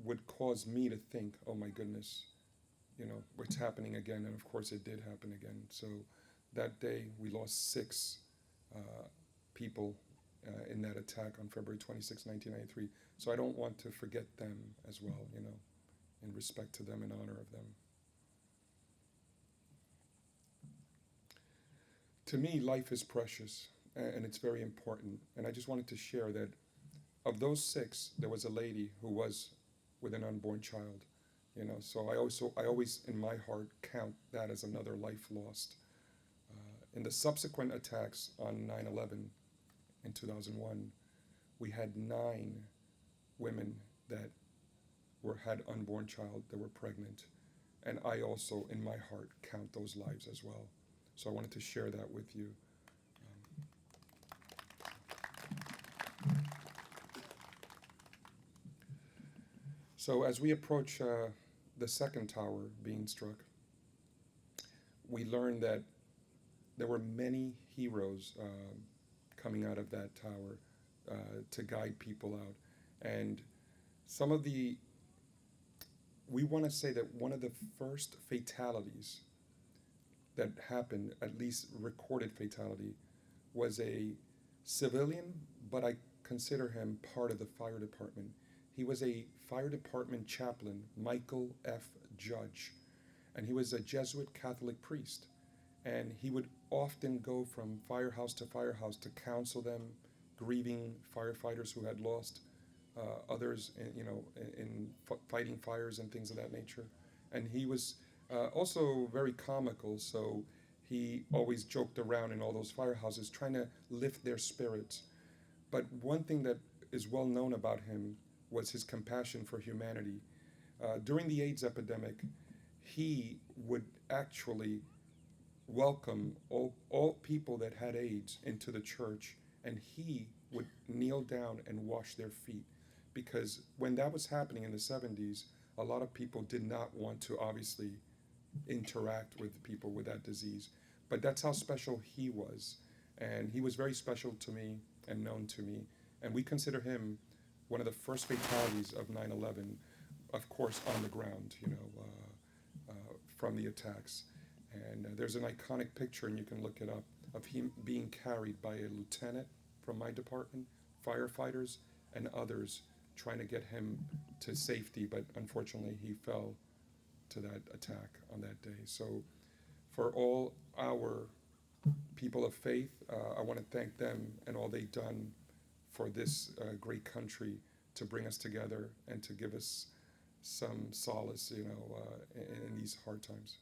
would cause me to think, oh my goodness, it's happening again. And of course, it did happen again. So that day, we lost six uh, people in that attack on February 26, 1993. So I don't want to forget them as well, in respect to them and honor of them. To me, life is precious and it's very important. And I just wanted to share that of those six, there was a lady who was with an unborn child. So I always in my heart count that as another life lost. In the subsequent attacks on 9/11 in 2001, we had nine women that had unborn child that were pregnant, and I also in my heart count those lives as well. So I wanted to share that with you. So as we approach the second tower being struck, we learned that there were many heroes coming out of that tower to guide people out. And some of the, we want to say that one of the first fatalities that happened, at least recorded fatality, was a civilian, but I consider him part of the fire department. He was a fire department chaplain, Michael F. Judge, and he was a Jesuit Catholic priest. And he would often go from firehouse to firehouse to counsel them, grieving firefighters who had lost others, in fighting fires and things of that nature. And he was also very comical, so he always joked around in all those firehouses, trying to lift their spirits. But one thing that is well known about him was his compassion for humanity. During the AIDS epidemic, he would actually welcome all people that had AIDS into the church, and he would kneel down and wash their feet. Because when that was happening in the 70s, a lot of people did not want to obviously interact with people with that disease. But that's how special he was. And he was very special to me and known to me. And we consider him one of the first fatalities of 9/11, of course, on the ground, from the attacks. And there's an iconic picture, and you can look it up, of him being carried by a lieutenant from my department, firefighters, and others trying to get him to safety. But unfortunately, he fell to that attack on that day. So, for all our people of faith, I want to thank them and all they've done for this great country to bring us together and to give us some solace, in these hard times.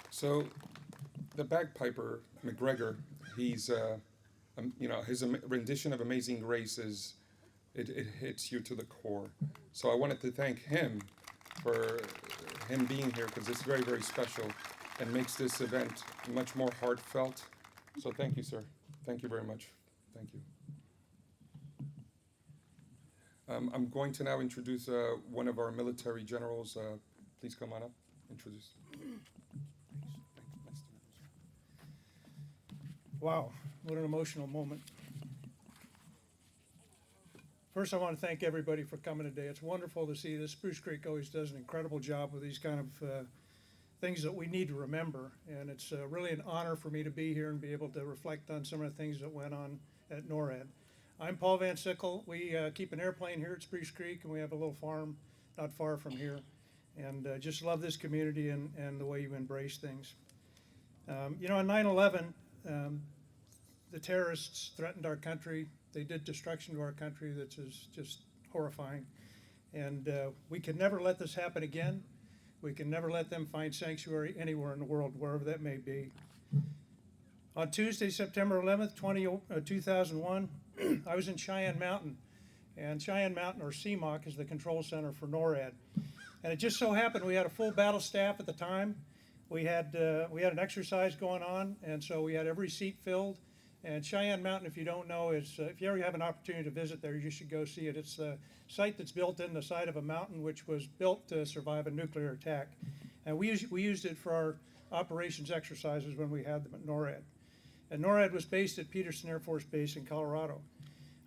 So the bagpiper McGregor, he's his rendition of Amazing Grace it hits you to the core. So I wanted to thank him for him being here because it's very, very special and makes this event much more heartfelt. So thank you, sir. Thank you very much. Thank you. I'm going to now introduce one of our military generals. Please come on up. Introduce. Wow, what an emotional moment. First, I want to thank everybody for coming today. It's wonderful to see this. Spruce Creek always does an incredible job with these kind of things that we need to remember. And it's really an honor for me to be here and be able to reflect on some of the things that went on at NORAD. I'm Paul Van Sickle. We keep an airplane here at Spruce Creek, and we have a little farm not far from here. And just love this community and the way you embrace things. On 9/11, the terrorists threatened our country. They did destruction to our country that is just horrifying. And we can never let this happen again. We can never let them find sanctuary anywhere in the world, wherever that may be. On Tuesday, September 11th, 2001, I was in Cheyenne Mountain. And Cheyenne Mountain, or CMOC, is the control center for NORAD. And it just so happened we had a full battle staff at the time. We had an exercise going on, and so we had every seat filled. And Cheyenne Mountain, if you don't know, is if you ever have an opportunity to visit there, you should go see it. It's a site that's built in the side of a mountain, which was built to survive a nuclear attack. And we used it for our operations exercises when we had them at NORAD. And NORAD was based at Peterson Air Force Base in Colorado.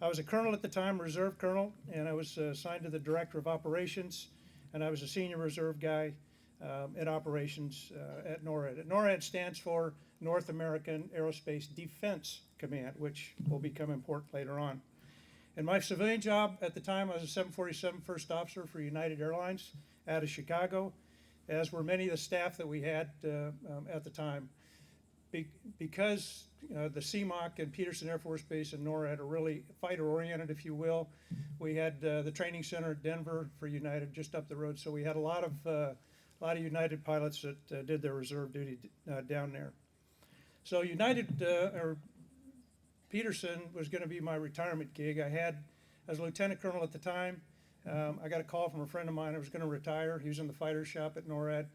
I was a colonel at the time, reserve colonel, and I was assigned to the director of operations, and I was a senior reserve guy in operations at NORAD. NORAD stands for North American Aerospace Defense Command, which will become important later on. In my civilian job at the time, I was a 747 first officer for United Airlines out of Chicago, as were many of the staff that we had at the time. Because the CMOC and Peterson Air Force Base and NORAD are really fighter-oriented, if you will, we had the training center at Denver for United just up the road, so we had a lot of United pilots that did their reserve duty down there. So Peterson was going to be my retirement gig. I was a lieutenant colonel at the time. I got a call from a friend of mine. I was going to retire. He was in the fighter shop at NORAD.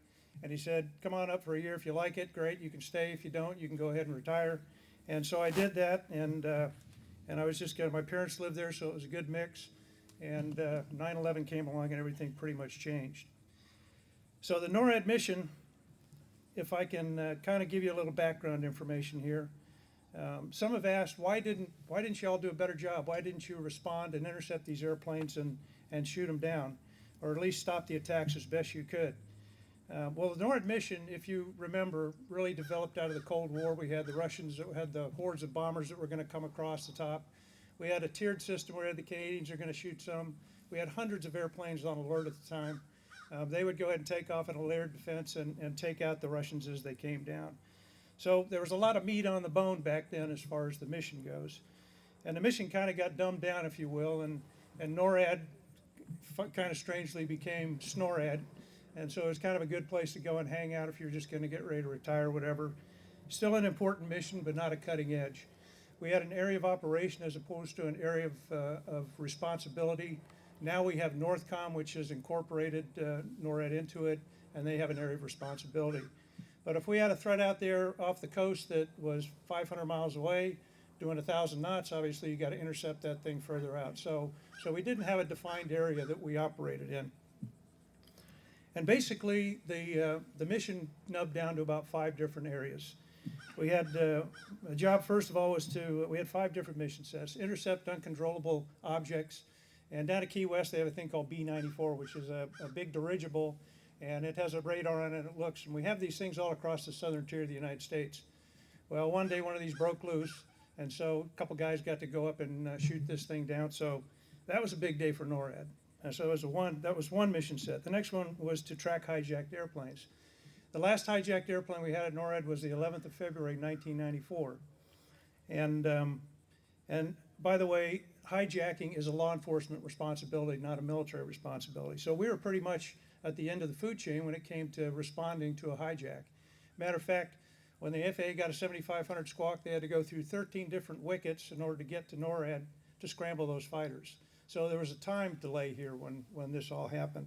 And he said, come on up for a year. If you like it, great. You can stay. If you don't, you can go ahead and retire. And so I did that. And I was just my parents lived there, so it was a good mix. And 9/11 came along and everything pretty much changed. So the NORAD mission, if I can kind of give you a little background information here. Some have asked, why didn't you all do a better job? Why didn't you respond and intercept these airplanes and shoot them down, or at least stop the attacks as best you could? Well, the NORAD mission, if you remember, really developed out of the Cold War. We had the Russians that had the hordes of bombers that were going to come across the top. We had a tiered system where the Canadians are going to shoot some. We had hundreds of airplanes on alert at the time. They would go ahead and take off in a layered defense and take out the Russians as they came down. So there was a lot of meat on the bone back then as far as the mission goes. And the mission kind of got dumbed down, if you will, and NORAD kind of strangely became SNORAD. And so it's kind of a good place to go and hang out if you're just going to get ready to retire, whatever. Still an important mission, but not a cutting edge. We had an area of operation as opposed to an area of responsibility. Now we have NORTHCOM, which has incorporated NORAD into it, and they have an area of responsibility. But if we had a threat out there off the coast that was 500 miles away, doing 1,000 knots, obviously you got to intercept that thing further out. So we didn't have a defined area that we operated in. And basically, the mission nubbed down to about 5 different areas. We had a job, first of all, we had 5 different mission sets: intercept uncontrollable objects. And down at Key West, they have a thing called B-94, which is a big dirigible, and it has a radar on it, and it looks. And we have these things all across the southern tier of the United States. Well, one day one of these broke loose, and so a couple guys got to go up and shoot this thing down. So that was a big day for NORAD. So that was one mission set. The next one was to track hijacked airplanes. The last hijacked airplane we had at NORAD was the 11th of February, 1994. And by the way, hijacking is a law enforcement responsibility, not a military responsibility. So we were pretty much at the end of the food chain when it came to responding to a hijack. Matter of fact, When the FAA got a 7500 squawk, they had to go through 13 different wickets in order to get to NORAD to scramble those fighters. So there was a time delay here when this all happened.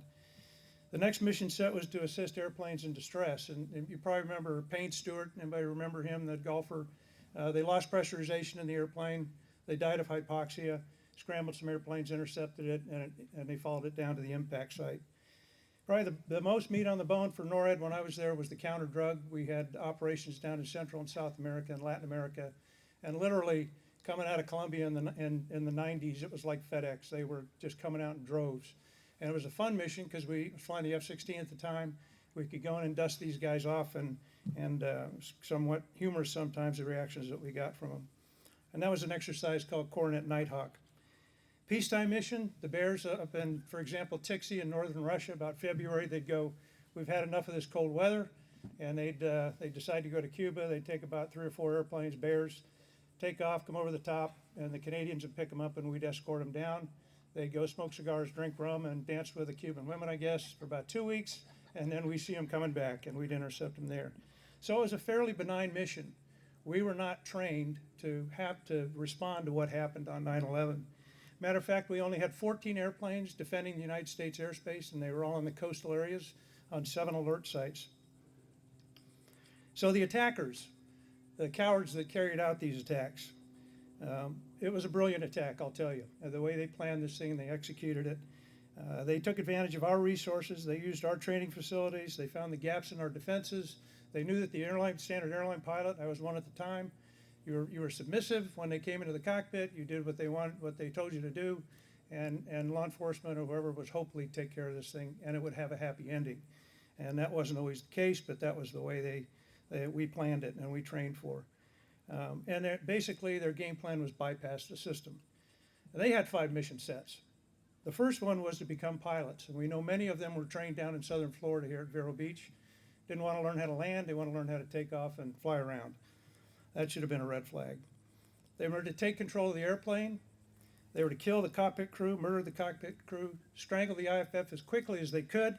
The next mission set was to assist airplanes in distress. And you probably remember Payne Stewart. Anybody remember him, the golfer? They lost pressurization in the airplane. They died of hypoxia, scrambled some airplanes, intercepted it, and they followed it down to the impact site. Probably the most meat on the bone for NORAD when I was there was the counter drug. We had operations down in Central and South America and Latin America. And literally coming out of Colombia in the 90s, it was like FedEx. They were just coming out in droves. And it was a fun mission because we were flying the F-16 at the time. We could go in and dust these guys off, and somewhat humorous sometimes the reactions that we got from them. And that was an exercise called Coronet Nighthawk. Peacetime mission, the Bears up in, for example, Tixi in northern Russia, about February, they'd go, we've had enough of this cold weather, and they'd decide to go to Cuba. They'd take about 3 or 4 airplanes, Bears, take off, come over the top, and the Canadians would pick them up, and we'd escort them down. They'd go smoke cigars, drink rum, and dance with the Cuban women, I guess, for about 2 weeks, and then we see them coming back, and we'd intercept them there. So it was a fairly benign mission. We were not trained to have to respond to what happened on 9/11. Matter of fact, we only had 14 airplanes defending the United States airspace, and they were all in the coastal areas on 7 alert sites. So the attackers, the cowards that carried out these attacks, it was a brilliant attack, I'll tell you. The way they planned this thing, they executed it. They took advantage of our resources. They used our training facilities. They found the gaps in our defenses. They knew that the standard airline pilot, I was one at the time, you were submissive when they came into the cockpit. You did what they told you to do, and law enforcement or whoever was hopefully take care of this thing, and it would have a happy ending. And that wasn't always the case, but that was the way we planned it and we trained for. And basically their game plan was bypass the system. And they had 5 mission sets. The first one was to become pilots, and we know many of them were trained down in southern Florida here at Vero Beach. Didn't want to learn how to land, they want to learn how to take off and fly around. That should have been a red flag. They were to take control of the airplane. They were to kill the cockpit crew, murder the cockpit crew, strangle the IFF as quickly as they could,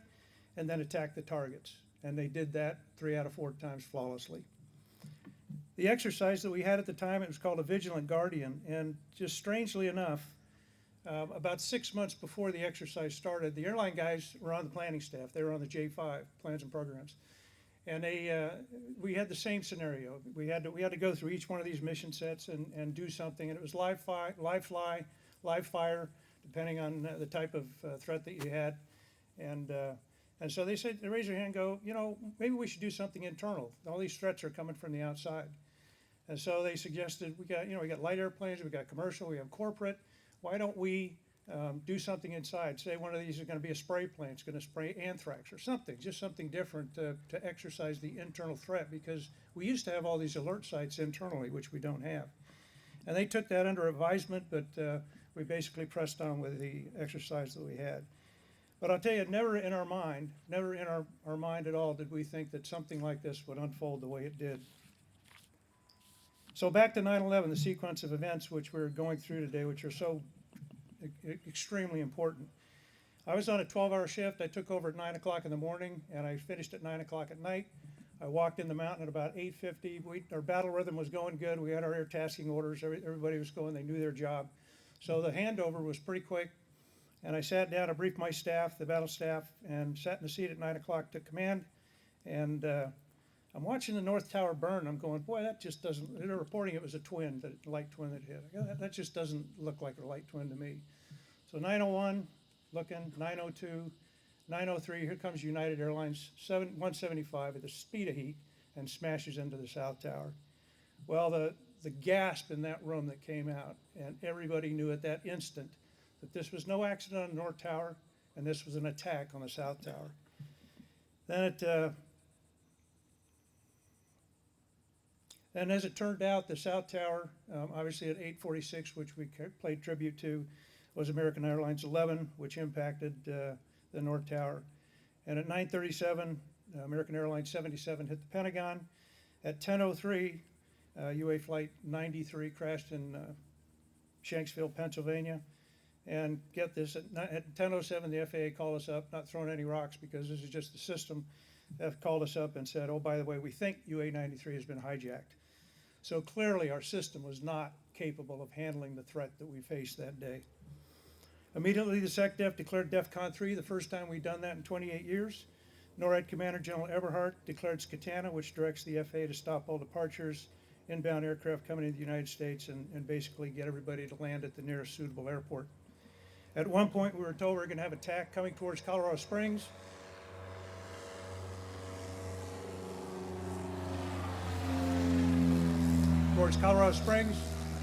and then attack the targets. And they did that 3 out of 4 times flawlessly. The exercise that we had at the time, it was called a Vigilant Guardian, and just strangely enough, about 6 months before the exercise started, the airline guys were on the planning staff. They were on the J5, Plans and Programs. And we had the same scenario. We had to go through each one of these mission sets and do something. And it was live fly, live fire, depending on the type of threat that you had. And so they said, they raised their hand and go, maybe we should do something internal. All these threats are coming from the outside. And so they suggested, we got light airplanes, we got commercial, we have corporate. Why don't we do something inside? Say one of these is going to be a spray plane. It's going to spray anthrax or something, just something different to exercise the internal threat, because we used to have all these alert sites internally, which we don't have. And they took that under advisement, but we basically pressed on with the exercise that we had. But I'll tell you, never in our mind at all did we think that something like this would unfold the way it did. So back to 9/11, the sequence of events which we're going through today, which are so extremely important. I was on a 12-hour shift. I took over at 9 o'clock in the morning, and I finished at 9 o'clock at night. I walked in the mountain at about 8:50. Our battle rhythm was going good. We had our air tasking orders. Everybody was going. They knew their job. So the handover was pretty quick. And I sat down, I briefed my staff, the battle staff, and sat in the seat at 9 o'clock, took command. And I'm watching the North Tower burn. I'm going, boy, that just doesn't, they're reporting it was a light twin that hit. That just doesn't look like a light twin to me. So 901, looking, 902, 903, here comes United Airlines 175 at the speed of heat and smashes into the South Tower. Well, the gasp in that room that came out, and everybody knew at that instant that this was no accident on the North Tower, and this was an attack on the South Tower. And as it turned out, the South Tower, obviously at 8:46, which we played tribute to, was American Airlines 11, which impacted the North Tower. And at 9:37, American Airlines 77 hit the Pentagon. At 10:03, UA Flight 93 crashed in Shanksville, Pennsylvania. And get this, at 10:07, the FAA called us up, not throwing any rocks because this is just the system. have called us up and said, oh, by the way, we think UA-93 has been hijacked. So clearly our system was not capable of handling the threat that we faced that day. Immediately, the SecDef declared DEFCON 3, the first time we'd done that in 28 years. NORAD Commander General Eberhardt declared SCATANA, which directs the FAA to stop all departures, inbound aircraft coming into the United States, and basically get everybody to land at the nearest suitable airport. At one point, we were told we were going to have attack coming towards Colorado Springs. Towards Colorado Springs.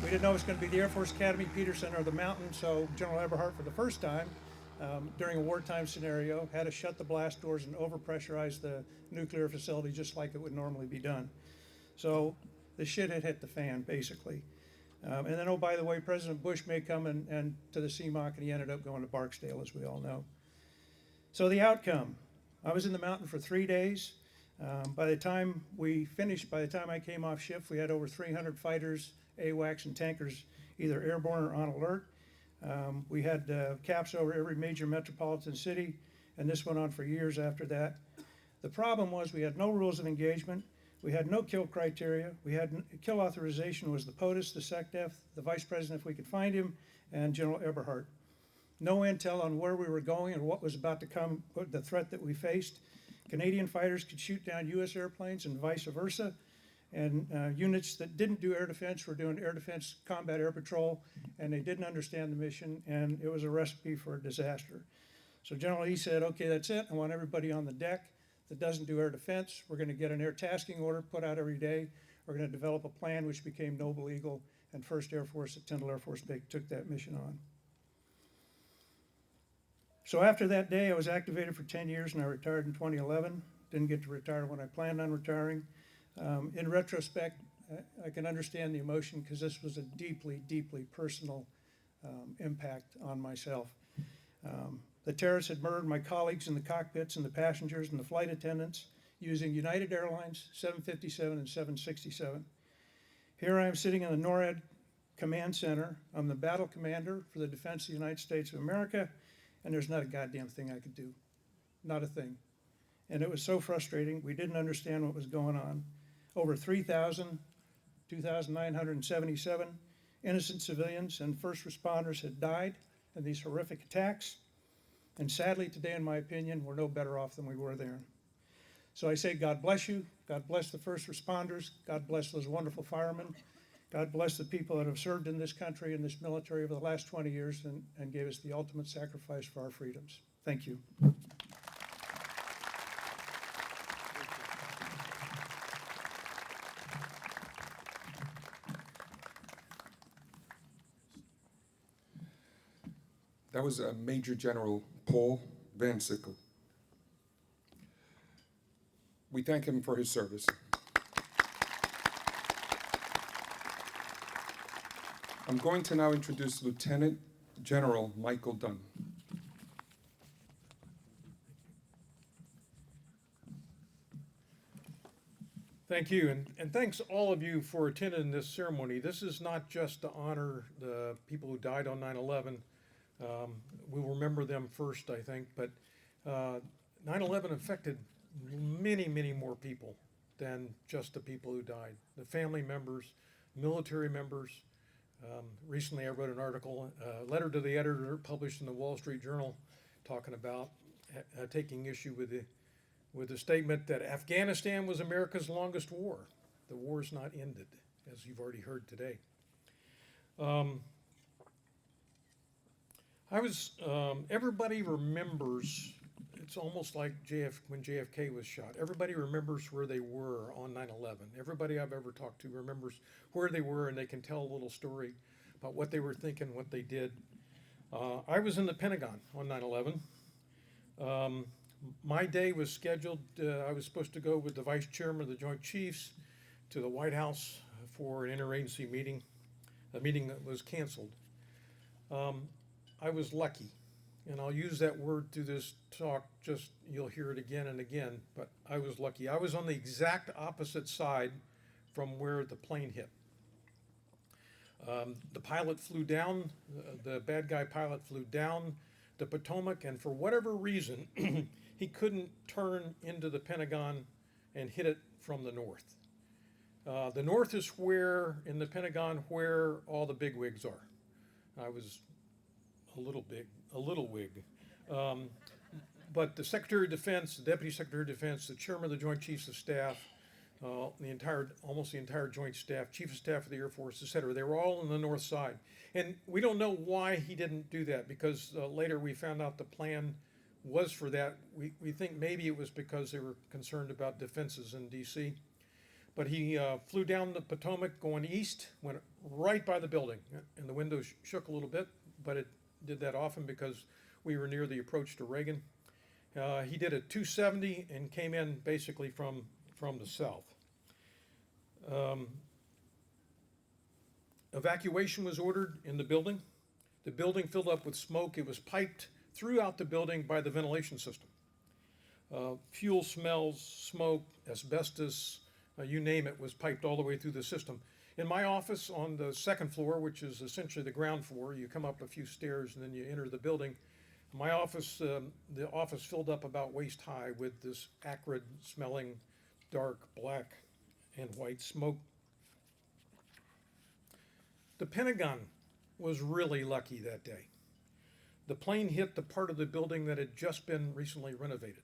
We didn't know it was going to be the Air Force Academy, Peterson, or the mountain, so General Eberhardt, for the first time, during a wartime scenario, had to shut the blast doors and overpressurize the nuclear facility just like it would normally be done. So the shit had hit the fan, basically. And then, oh, by the way, President Bush may come and to the CMOC, and he ended up going to Barksdale, as we all know. So the outcome, I was in the mountain for 3 days. By the time we finished, by the time I came off shift, we had over 300 fighters, AWACS, and tankers either airborne or on alert. We had caps over every major metropolitan city, and this went on for years after that. The problem was we had no rules of engagement. We had no kill criteria. We had kill authorization was the POTUS, the SecDef, the Vice President, if we could find him, and General Eberhardt. No intel on where we were going or what was about to come, the threat that we faced. Canadian fighters could shoot down U.S. airplanes and vice versa. And units that didn't do air defense were doing air defense combat air patrol, and they didn't understand the mission, and it was a recipe for a disaster. So General E said, okay, that's it. I want everybody on the deck that doesn't do air defense. We're going to get an air tasking order put out every day. We're going to develop a plan, which became Noble Eagle, and 1st Air Force at Tyndall Air Force Base took that mission on. So after that day, I was activated for 10 years, and I retired in 2011. Didn't get to retire when I planned on retiring. In retrospect, I can understand the emotion because this was a deeply, deeply personal impact on myself. The terrorists had murdered my colleagues in the cockpits and the passengers and the flight attendants using United Airlines 757 and 767. Here I am sitting in the NORAD Command Center. I'm the battle commander for the defense of the United States of America, and there's not a goddamn thing I could do. Not a thing. And it was so frustrating. We didn't understand what was going on. Over 2,977 innocent civilians and first responders had died in these horrific attacks. And sadly, today, in my opinion, we're no better off than we were then. So I say, God bless you. God bless the first responders. God bless those wonderful firemen. God bless the people that have served in this country and this military over the last 20 years and gave us the ultimate sacrifice for our freedoms. Thank you. That was Major General Paul Van Sickle. We thank him for his service. I'm going to now introduce Lieutenant General Michael Dunn. Thank you, and thanks all of you for attending this ceremony. This is not just to honor the people who died on 9/11. We'll remember them first, I think, but 9/11 affected many, many more people than just the people who died. The family members, military members. Recently I wrote an article, a letter to the editor published in the Wall Street Journal, talking about taking issue with the statement that Afghanistan was America's longest war. The war's not ended, as you've already heard today. Everybody remembers, it's almost like when JFK was shot. Everybody remembers where they were on 9/11. Everybody I've ever talked to remembers where they were, and they can tell a little story about what they were thinking, what they did. I was in the Pentagon on 9/11. My day was scheduled, I was supposed to go with the Vice Chairman of the Joint Chiefs to the White House for an interagency meeting, a meeting that was canceled. I was lucky, and I'll use that word through this talk, just you'll hear it again and again, but I was lucky. I was on the exact opposite side from where the plane hit. The pilot flew down, the bad guy pilot flew down the Potomac, and for whatever reason, he couldn't turn into the Pentagon and hit it from the north. The north is where, in the Pentagon, where all the bigwigs are. I was a little wig. Um, but the Secretary of Defense, the Deputy Secretary of Defense, the Chairman of the Joint Chiefs of Staff, almost the entire Joint Staff, Chief of Staff of the Air Force, et cetera, they were all on the north side. And we don't know why he didn't do that, because later we found out the plan was for that. We think maybe it was because they were concerned about defenses in D.C. But he flew down the Potomac going east, went right by the building, and the windows shook a little bit, but it did that often because we were near the approach to Reagan. He did a 270 and came in basically from the south. Evacuation was ordered in the building. The building filled up with smoke. It was piped throughout the building by the ventilation system. Fuel smells, smoke, asbestos, you name it, was piped all the way through the system. In my office on the second floor, which is essentially the ground floor, you come up a few stairs and then you enter the building. My office, the office filled up about waist high with this acrid smelling, dark black and white smoke. The Pentagon was really lucky that day. The plane hit the part of the building that had just been recently renovated.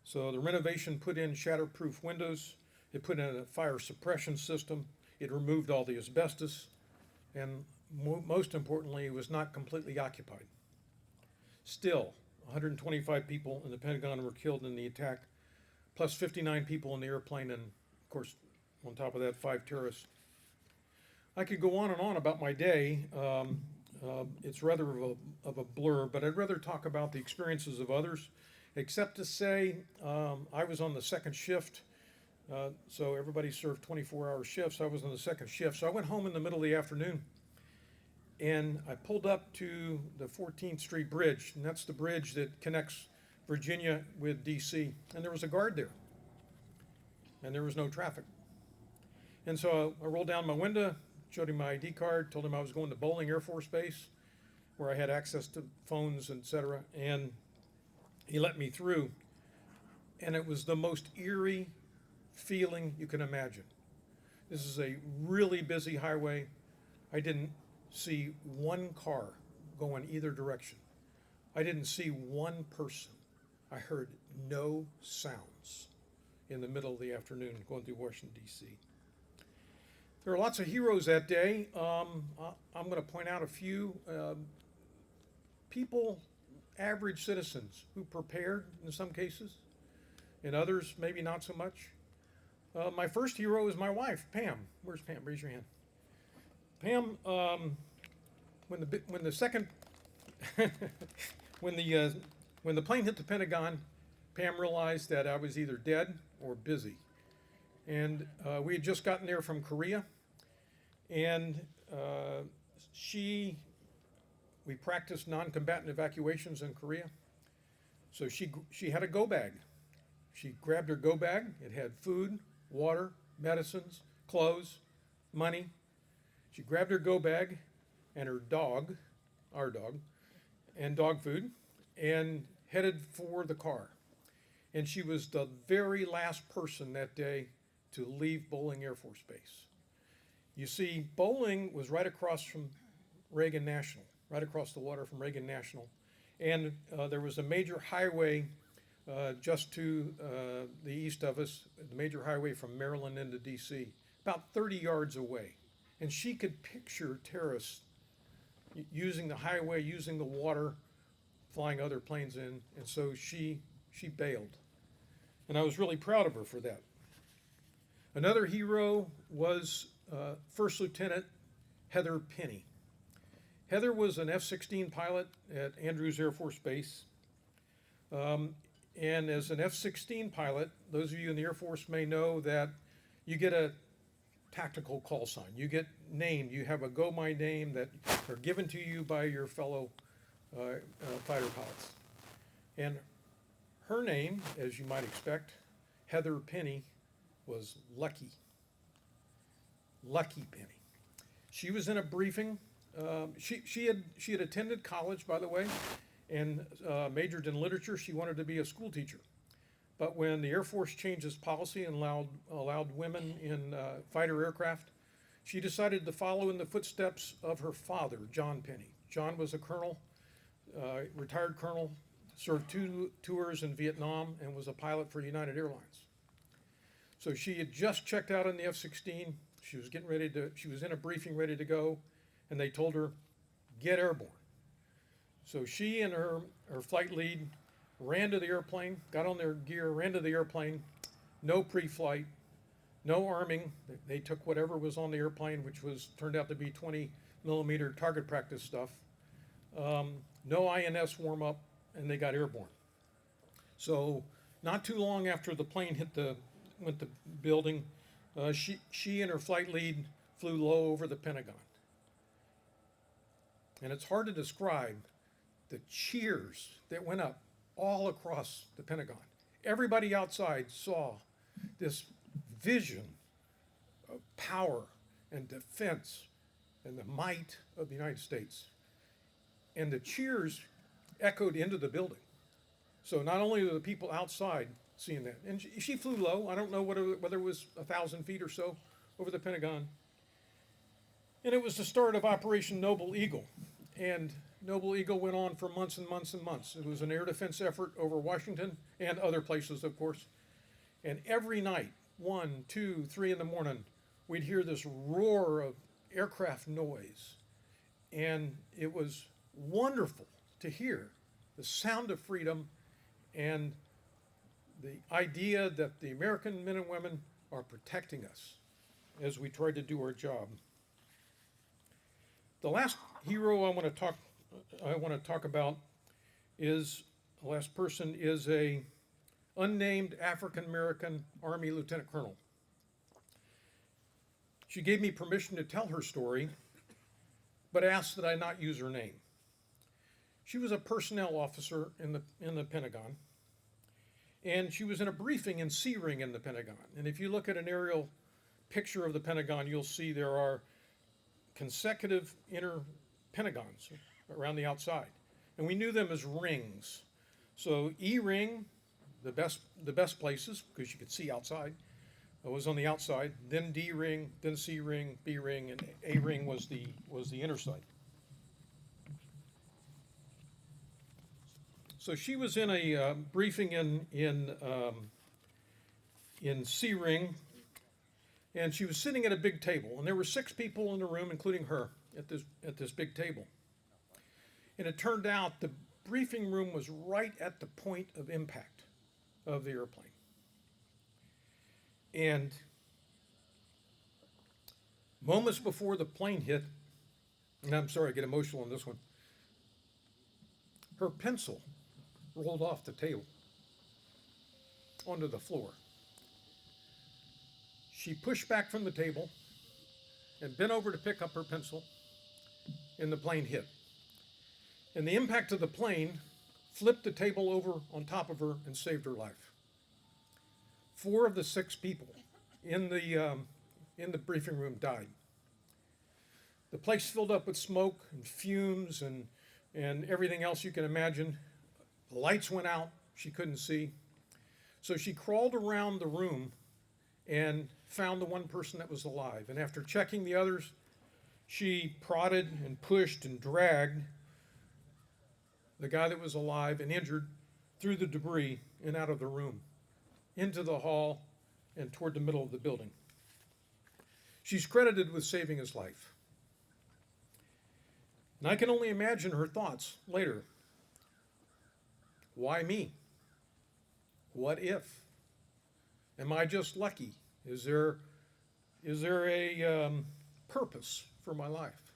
So the renovation put in shatterproof windows, it put in a fire suppression system, it removed all the asbestos, and most importantly, it was not completely occupied. Still, 125 people in the Pentagon were killed in the attack, plus 59 people in the airplane, and of course, on top of that, 5 terrorists. I could go on and on about my day. It's rather of a blur, but I'd rather talk about the experiences of others, except to say I was on the second shift. So everybody served 24-hour shifts. I was on the second shift. So I went home in the middle of the afternoon, and I pulled up to the 14th Street Bridge, and that's the bridge that connects Virginia with D.C., and there was a guard there, and there was no traffic. And so I rolled down my window, showed him my ID card, told him I was going to Bowling Air Force Base, where I had access to phones, etc., and he let me through. And it was the most eerie feeling you can imagine. This is a really busy highway. I didn't see one car go in either direction. I didn't see one person. I heard no sounds in the middle of the afternoon going through Washington, D.C. There are lots of heroes that day. I'm going to point out a few people, average citizens, who prepared in some cases, in others maybe not so much. My first hero is my wife, Pam. Where's Pam? Raise your hand. Pam, when the second when the plane hit the Pentagon, Pam realized that I was either dead or busy, and we had just gotten there from Korea, and we practiced non-combatant evacuations in Korea. So she had a go bag. She grabbed her go bag. It had food, water, medicines, clothes, money. She grabbed her go bag and her dog, our dog, and dog food, and headed for the car. And she was the very last person that day to leave Bowling Air Force Base. You see, Bowling was right across from Reagan National, right across the water from Reagan National. And there was a major highway just to the east of us, the major highway from Maryland into D.C., about 30 yards away. And she could picture terrorists using the highway, using the water, flying other planes in, and so she bailed. And I was really proud of her for that. Another hero was First Lieutenant Heather Penny. Heather was an F-16 pilot at Andrews Air Force Base. And as an F-16 pilot, those of you in the Air Force may know that you get a tactical call sign. You get named. You have a go my name that are given to you by your fellow fighter pilots. And her name, as you might expect, Heather Penny, was Lucky. Lucky Penny. She was in a briefing. She had attended college, by the way, and majored in literature. She wanted to be a school teacher. But when the Air Force changed its policy and allowed women in fighter aircraft, she decided to follow in the footsteps of her father, John Penny. John was a colonel, retired colonel, served 2 tours in Vietnam, and was a pilot for United Airlines. So she had just checked out on the F-16. She was in a briefing ready to go, and they told her, get airborne. So she and her flight lead ran to the airplane, got on their gear, ran to the airplane, no pre-flight, no arming. They took whatever was on the airplane, which turned out to be 20mm target practice stuff. No INS warm-up, and they got airborne. So not too long after the plane went to building, she and her flight lead flew low over the Pentagon. And it's hard to describe the cheers that went up all across the Pentagon. Everybody outside saw this vision of power and defense and the might of the United States. And the cheers echoed into the building. So not only were the people outside seeing that, and she flew low. I don't know whether it was 1,000 feet or so over the Pentagon. And it was the start of Operation Noble Eagle. And Noble Eagle went on for months and months and months. It was an air defense effort over Washington and other places, of course. And every night, 1, 2, 3 in the morning, we'd hear this roar of aircraft noise. And it was wonderful to hear the sound of freedom and the idea that the American men and women are protecting us as we try to do our job. The last hero I want to talk about is the last person is a unnamed African American Army Lieutenant Colonel. She gave me permission to tell her story, but asked that I not use her name. She was a personnel officer in the Pentagon, and she was in a briefing in C Ring in the Pentagon. And if you look at an aerial picture of the Pentagon, you'll see there are consecutive inner pentagons around the outside, and we knew them as rings. So E ring, the best places because you could see outside, was on the outside. Then D ring, then C ring, B ring, and A ring was the inner side. So she was in a briefing in C ring, and she was sitting at a big table, and there were 6 people in the room, including her, at this big table. And it turned out the briefing room was right at the point of impact of the airplane. And moments before the plane hit, and I'm sorry, I get emotional on this one, her pencil rolled off the table onto the floor. She pushed back from the table and bent over to pick up her pencil, and the plane hit. And the impact of the plane flipped the table over on top of her and saved her life. 4 of the 6 people in the briefing room died. The place filled up with smoke and fumes and everything else you can imagine. The lights went out, she couldn't see. So she crawled around the room and found the one person that was alive. And after checking the others, she prodded and pushed and dragged the guy that was alive and injured through the debris and out of the room, into the hall and toward the middle of the building. She's credited with saving his life. And I can only imagine her thoughts later. Why me? What if? Am I just lucky? Is there a purpose for my life?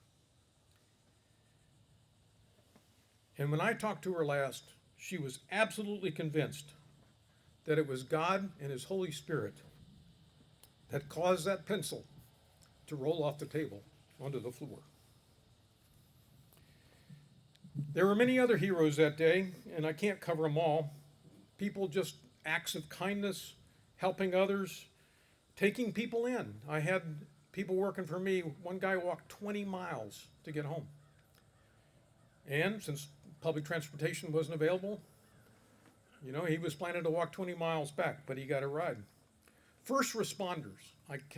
And when I talked to her last, she was absolutely convinced that it was God and His Holy Spirit that caused that pencil to roll off the table onto the floor. There were many other heroes that day, and I can't cover them all. People just acts of kindness, helping others, taking people in. I had people working for me. One guy walked 20 miles to get home. And since public transportation wasn't available. You know, he was planning to walk 20 miles back, but he got a ride. First responders. I